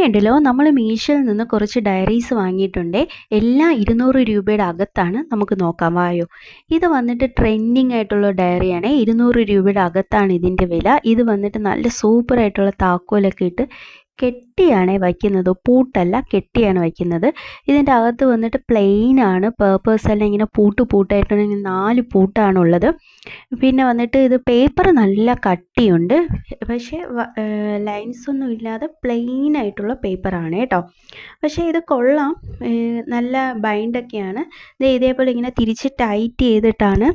ഉണ്ടല്ലോ നമ്മൾ മീഷോയിൽ നിന്ന് കുറച്ച് ഡയറീസ് വാങ്ങിയിട്ടുണ്ട്. എല്ലാം 200 രൂപയുടെ അകത്താണ്. നമുക്ക് നോക്കാം വായോ. ഇത് വന്നിട്ട് ട്രെൻഡിങ് ആയിട്ടുള്ള ഡയറിയാണ്. 200 രൂപയുടെ അകത്താണ് ഇതിൻ്റെ വില. ഇത് വന്നിട്ട് നല്ല സൂപ്പർ ആയിട്ടുള്ള താക്കോലൊക്കെ ഇട്ട് കെട്ടിയാണ് വയ്ക്കുന്നത്, പൂട്ടല്ല, കെട്ടിയാണ് വയ്ക്കുന്നത്. ഇതിൻ്റെ അകത്ത് വന്നിട്ട് പ്ലെയിൻ ആണ്. പേപ്പേഴ്സ് എല്ലാം ഇങ്ങനെ പൂട്ടായിട്ടുണ്ടെങ്കിൽ 4 പൂട്ടാണുള്ളത്. പിന്നെ വന്നിട്ട് ഇത് പേപ്പർ നല്ല കട്ടിയുണ്ട്, പക്ഷേ ലൈൻസ് ഒന്നും ഇല്ലാതെ പ്ലെയിൻ ആയിട്ടുള്ള പേപ്പറാണ് കേട്ടോ. പക്ഷേ ഇത് കൊള്ളാം, നല്ല ബൈൻഡൊക്കെയാണ്. ഇത് ഇതേപോലെ ഇങ്ങനെ തിരിച്ച് ടൈറ്റ് ചെയ്തിട്ടാണ്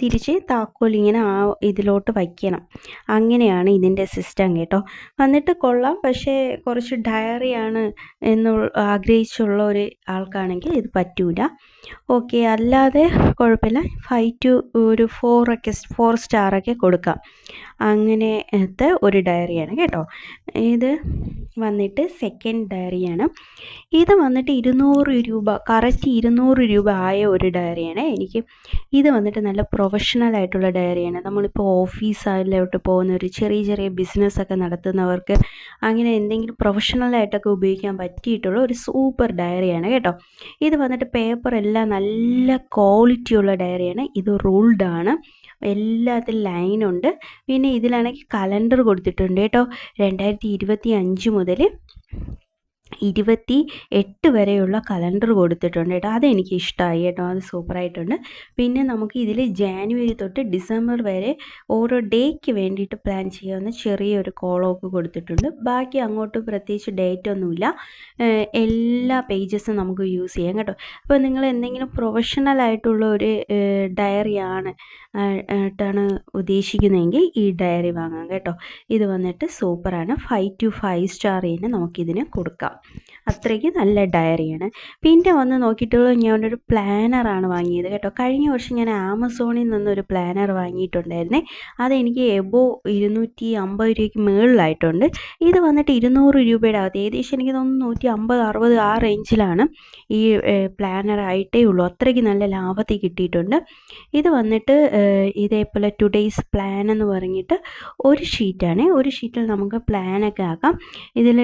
തിരിച്ച് താക്കോൽ ഇങ്ങനെ ആ ഇതിലോട്ട് വയ്ക്കണം. അങ്ങനെയാണ് ഇതിൻ്റെ സിസ്റ്റം കേട്ടോ. വന്നിട്ട് കൊള്ളാം, പക്ഷേ കുറച്ച് ഡയറിയാണ് എന്ന് ആഗ്രഹിച്ചുള്ള ഒരു ആൾക്കാണെങ്കിൽ ഇത് പറ്റൂല. ഓക്കെ, അല്ലാതെ കുഴപ്പമില്ല. 5 to 4 സ്റ്റാറൊക്കെ കൊടുക്കാം. അങ്ങനത്തെ ഒരു ഡയറിയാണ് കേട്ടോ. ഇത് വന്നിട്ട് സെക്കൻഡ് ഡയറിയാണ്. ഇത് വന്നിട്ട് 200 രൂപ, കറക്റ്റ് 200 രൂപ ആയ ഒരു ഡയറിയാണ്. ഇത് വന്നിട്ട് നല്ല പ്രൊഫഷണൽ ആയിട്ടുള്ള ഡയറിയാണ്. നമ്മളിപ്പോൾ ഓഫീസിലോട്ട് പോകുന്ന ഒരു ചെറിയ ചെറിയ ബിസിനസ്സൊക്കെ നടത്തുന്നവർക്ക് അങ്ങനെ എന്തെങ്കിലും പ്രൊഫഷണലായിട്ടൊക്കെ ഉപയോഗിക്കാൻ പറ്റിയിട്ടുള്ള ഒരു സൂപ്പർ ഡയറിയാണ് കേട്ടോ. ഇത് വന്നിട്ട് പേപ്പർ എല്ലാം നല്ല ക്വാളിറ്റിയുള്ള ഡയറിയാണ്. ഇത് റൂൾഡ് ആണ്, എല്ലാത്തിലും ലൈനുണ്ട്. പിന്നെ ഇതിലാണെങ്കിൽ കലണ്ടർ കൊടുത്തിട്ടുണ്ട് കേട്ടോ. 2025 മുതൽ 28 വരെയുള്ള കലണ്ടർ കൊടുത്തിട്ടുണ്ട് കേട്ടോ. അതെനിക്ക് ഇഷ്ടമായി കേട്ടോ, അത് സൂപ്പറായിട്ടുണ്ട്. പിന്നെ നമുക്ക് ഇതിൽ ജാനുവരി തൊട്ട് ഡിസംബർ വരെ ഓരോ ഡേയ്ക്ക് വേണ്ടിയിട്ട് പ്ലാൻ ചെയ്യാവുന്ന ചെറിയൊരു കോളമൊക്കെ കൊടുത്തിട്ടുണ്ട്. ബാക്കി അങ്ങോട്ട് പ്രത്യേകിച്ച് ഡേറ്റ് ഒന്നുമില്ല. എല്ലാ പേജസും നമുക്ക് യൂസ് ചെയ്യാം കേട്ടോ. അപ്പോൾ നിങ്ങൾ എന്തെങ്കിലും പ്രൊഫഷണൽ ആയിട്ടുള്ള ഒരു ഡയറിയാണ് ാണ് ഉദ്ദേശിക്കുന്നതെങ്കിൽ ഈ ഡയറി വാങ്ങാം കേട്ടോ. ഇത് വന്നിട്ട് സൂപ്പറാണ്. 5 to 5 സ്റ്റാർ തന്നെ നമുക്കിതിന് കൊടുക്കാം. അത്രയ്ക്ക് നല്ല ഡയറിയാണ്. പിന്നെ വന്ന് നോക്കിയിട്ടുള്ള ഞാനൊരു പ്ലാനറാണ് വാങ്ങിയത് കേട്ടോ. കഴിഞ്ഞ വർഷം ഞാൻ ആമസോണിൽ നിന്നൊരു പ്ലാനർ വാങ്ങിയിട്ടുണ്ടായിരുന്നേ. അതെനിക്ക് എബോ 250 രൂപയ്ക്ക് മുകളിലായിട്ടുണ്ട്. ഇത് വന്നിട്ട് 200 രൂപയുടെ അകത്ത്, ഏകദേശം എനിക്ക് തോന്നുന്നു 150, 60 ആ റേഞ്ചിലാണ് ഈ പ്ലാനർ ആയിട്ടേ ഉള്ളൂ. അത്രയ്ക്ക് നല്ല ലാഭത്തിൽ കിട്ടിയിട്ടുണ്ട്. ഇത് വന്നിട്ട് ഇതേപോലെ ടുഡേയ്സ് പ്ലാൻ എന്ന് പറഞ്ഞിട്ട് ഒരു ഷീറ്റാണ്. ഒരു ഷീറ്റിൽ നമുക്ക് പ്ലാനൊക്കെ ആക്കാം. ഇതിൽ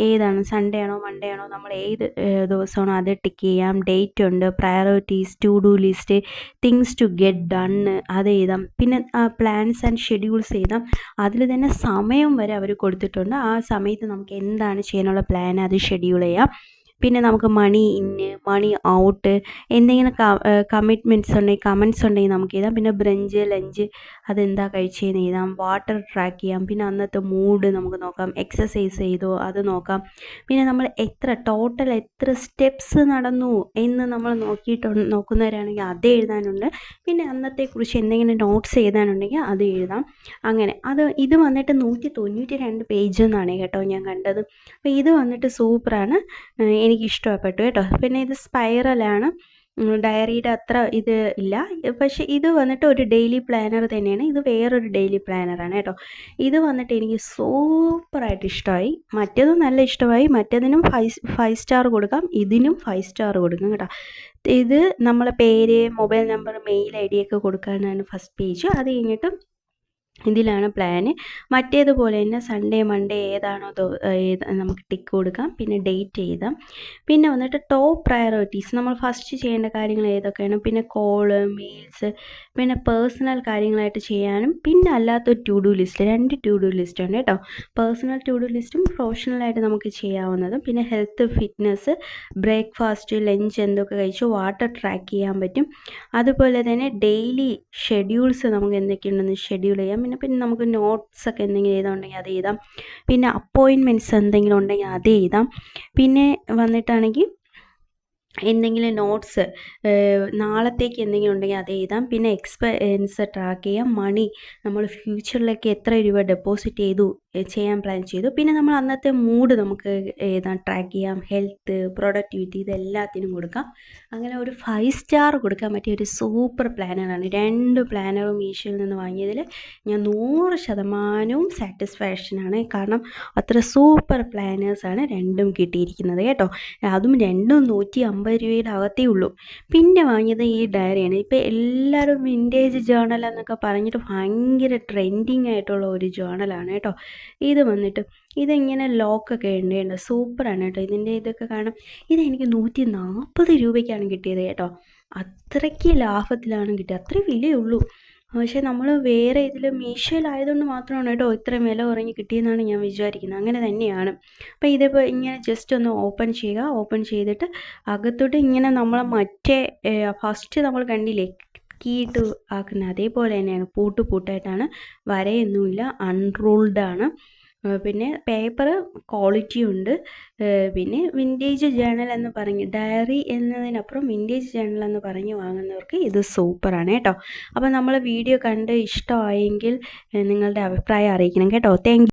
ഏതാണ്, സൺഡേ ആണോ മൺഡേ ആണോ, നമ്മൾ ഏത് ദിവസമാണോ അത് ടിക്ക് ചെയ്യാം. ഡേറ്റ് ഉണ്ട്, priorities, to do list, things to get done, അത് എഴുതാം. പിന്നെ പ്ലാൻസ് ആൻഡ് ഷെഡ്യൂൾസ് എഴുതാം. അതിൽ തന്നെ സമയം വരെ അവർ കൊടുത്തിട്ടുണ്ട്. ആ സമയത്ത് നമുക്ക് എന്താണ് ചെയ്യാനുള്ള പ്ലാൻ അത് ഷെഡ്യൂൾ ചെയ്യാം. പിന്നെ നമുക്ക് മണി ഇന്ന്, മണി ഔട്ട്, എന്തെങ്കിലും കമ്മിറ്റ്മെൻറ്റ്സ് ഉണ്ടെങ്കിൽ, കമൻറ്റ്സ് ഉണ്ടെങ്കിൽ നമുക്ക് എഴുതാം. പിന്നെ ബ്രഞ്ച്, ലഞ്ച്, അതെന്താ കഴിച്ചതെന്ന് എഴുതാം. വാട്ടർ ട്രാക്ക് ചെയ്യാം. പിന്നെ അന്നത്തെ മൂഡ് നമുക്ക് നോക്കാം. എക്സസൈസ് ചെയ്തോ അത് നോക്കാം. പിന്നെ നമ്മൾ ടോട്ടൽ എത്ര സ്റ്റെപ്സ് നടന്നു എന്ന് നമ്മൾ നോക്കുന്നവരാണെങ്കിൽ അത് എഴുതാനുണ്ട്. പിന്നെ അന്നത്തെക്കുറിച്ച് എന്തെങ്കിലും നോട്ട്സ് എഴുതാനുണ്ടെങ്കിൽ അത് എഴുതാം. അങ്ങനെ ഇത് വന്നിട്ട് 192 പേജ് എന്നാണ് കേട്ടോ ഞാൻ കണ്ടത്. അപ്പോൾ ഇത് വന്നിട്ട് സൂപ്പറാണ്, എനിക്ക് ഇഷ്ടപ്പെട്ടു കേട്ടോ. പിന്നെ ഇത് സ്പൈറലാണ്, ഡയറിയുടെ അത്ര ഇത് ഇല്ല. പക്ഷേ ഇത് വന്നിട്ട് ഒരു ഡെയിലി പ്ലാനർ തന്നെയാണ്. ഇത് വേറൊരു ഡെയിലി പ്ലാനറാണ് കേട്ടോ. ഇത് വന്നിട്ട് എനിക്ക് സൂപ്പറായിട്ട് ഇഷ്ടമായി. മറ്റേതും നല്ല ഇഷ്ടമായി. മറ്റേതിനും 5 സ്റ്റാർ കൊടുക്കാം, ഇതിനും 5 സ്റ്റാർ കൊടുക്കാം കേട്ടോ. ഇത് നമ്മളെ പേര്, മൊബൈൽ നമ്പർ, മെയിൽ ID ഒക്കെ കൊടുക്കാനാണ് ഫസ്റ്റ് പേജ്. അത് കഴിഞ്ഞിട്ട് ഇതിലാണ് പ്ലാന്. മറ്റേതുപോലെ തന്നെ സൺഡേ മൺഡേ ഏതാണോ നമുക്ക് ടിക്ക് കൊടുക്കാം. പിന്നെ ഡേറ്റ് എഴുതാം. പിന്നെ വന്നിട്ട് ടോപ്പ് പ്രയോറിറ്റീസ്, നമ്മൾ ഫസ്റ്റ് ചെയ്യേണ്ട കാര്യങ്ങൾ ഏതൊക്കെയാണ്, പിന്നെ കോള്, മെയിൽസ്, പിന്നെ പേഴ്സണൽ കാര്യങ്ങളായിട്ട് ചെയ്യാനും, പിന്നെ അല്ലാത്ത to do list, 2 to do list ഉണ്ട് കേട്ടോ. പേഴ്സണൽ ടു ഡു ലിസ്റ്റും പ്രൊഫഷണലായിട്ട് നമുക്ക് ചെയ്യാവുന്നതും. പിന്നെ ഹെൽത്ത്, ഫിറ്റ്നസ്, ബ്രേക്ക്ഫാസ്റ്റ്, ലഞ്ച് എന്തൊക്കെ കഴിച്ചു, വാട്ടർ ട്രാക്ക് ചെയ്യാൻ പറ്റും. അതുപോലെ തന്നെ ഡെയിലി ഷെഡ്യൂൾസ് നമുക്ക് എന്തൊക്കെയുണ്ടെന്ന് ഷെഡ്യൂൾ ചെയ്യാം. പിന്നെ നമുക്ക് നോട്ട്സൊക്കെ എന്തെങ്കിലും എഴുതാനുണ്ടെങ്കിൽ അത് എഴുതാം. പിന്നെ അപ്പോയിൻമെൻറ്റ്സ് എന്തെങ്കിലും ഉണ്ടെങ്കിൽ അത് എഴുതാം. പിന്നെ വന്നിട്ടാണെങ്കിൽ എന്തെങ്കിലും നോട്ട്സ് നാളത്തേക്ക് എന്തെങ്കിലും ഉണ്ടെങ്കിൽ അത് എഴുതാം. പിന്നെ എക്സ്പെൻസ് ട്രാക്ക് ചെയ്യാം. മണി നമ്മൾ ഫ്യൂച്ചറിലേക്ക് എത്ര രൂപ ഡെപ്പോസിറ്റ് ചെയ്യാൻ പ്ലാൻ ചെയ്തു. പിന്നെ നമ്മൾ അന്നത്തെ മൂഡ് നമുക്ക് എഴുതാം, ട്രാക്ക് ചെയ്യാം. ഹെൽത്ത്, പ്രൊഡക്ടിവിറ്റി, ഇതെല്ലാത്തിനും കൊടുക്കാം. അങ്ങനെ ഒരു 5 സ്റ്റാർ കൊടുക്കാൻ പറ്റിയ ഒരു സൂപ്പർ പ്ലാനറാണ്. 2 പ്ലാനറും മീഷോയിൽ നിന്ന് വാങ്ങിയതിൽ ഞാൻ 100% സാറ്റിസ്ഫാക്ഷനാണ്. കാരണം അത്ര സൂപ്പർ പ്ലാനേഴ്സാണ് രണ്ടും കിട്ടിയിരിക്കുന്നത് കേട്ടോ. അതും രണ്ടും 150 രൂപയുടെ അകത്തേ ഉള്ളൂ. പിന്നെ വാങ്ങിയത് ഈ ഡയറിയാണ്. ഇപ്പോൾ എല്ലാവരും വിൻറ്റേജ് ജേർണൽ എന്നൊക്കെ പറഞ്ഞിട്ട് ഭയങ്കര ട്രെൻഡിങ് ആയിട്ടുള്ള ഒരു ജേർണലാണ് കേട്ടോ. ഇത് വന്നിട്ട് ഇതിങ്ങനെ ലോക്കൊക്കെ ഉണ്ട് കേട്ടോ, സൂപ്പറാണ് കേട്ടോ. ഇതിൻ്റെ ഇതൊക്കെ കാണാം. ഇതെനിക്ക് 140 രൂപയ്ക്കാണ് കിട്ടിയത് കേട്ടോ. അത്രയ്ക്ക് ലാഭത്തിലാണ് കിട്ടിയത്, അത്രയും വിലയുള്ളൂ. പക്ഷേ നമ്മൾ വേറെ ഇതിൽ മീഷോയിലായതുകൊണ്ട് മാത്രമാണ് കേട്ടോ ഇത്രയും വില കുറഞ്ഞ് കിട്ടിയെന്നാണ് ഞാൻ വിചാരിക്കുന്നത്. അങ്ങനെ തന്നെയാണ്. അപ്പോൾ ഇതിപ്പോൾ ഇങ്ങനെ ജസ്റ്റ് ഒന്ന് ഓപ്പൺ ചെയ്യുക. ഓപ്പൺ ചെയ്തിട്ട് അകത്തോട്ട് ഇങ്ങനെ നമ്മൾ മറ്റേ ഫസ്റ്റ് നമ്മൾ കണ്ടില്ലേ കീയിട്ട് ആക്കുന്ന അതേപോലെ തന്നെയാണ്, പൂട്ടായിട്ടാണ്. വരയൊന്നുമില്ല, അൺറൂൾഡ് ആണ്. പിന്നെ പേപ്പർ ക്വാളിറ്റി ഉണ്ട്. പിന്നെ വിൻറ്റേജ് ജേണൽ എന്ന് പറഞ്ഞ്, ഡയറി എന്നതിനപ്പുറം വിൻറ്റേജ് ജേണൽ എന്ന് പറഞ്ഞ് വാങ്ങുന്നവർക്ക് ഇത് സൂപ്പറാണ് കേട്ടോ. അപ്പോൾ നമ്മൾ വീഡിയോ കണ്ട് ഇഷ്ടമായെങ്കിൽ നിങ്ങളുടെ അഭിപ്രായം അറിയിക്കണം കേട്ടോ. താങ്ക്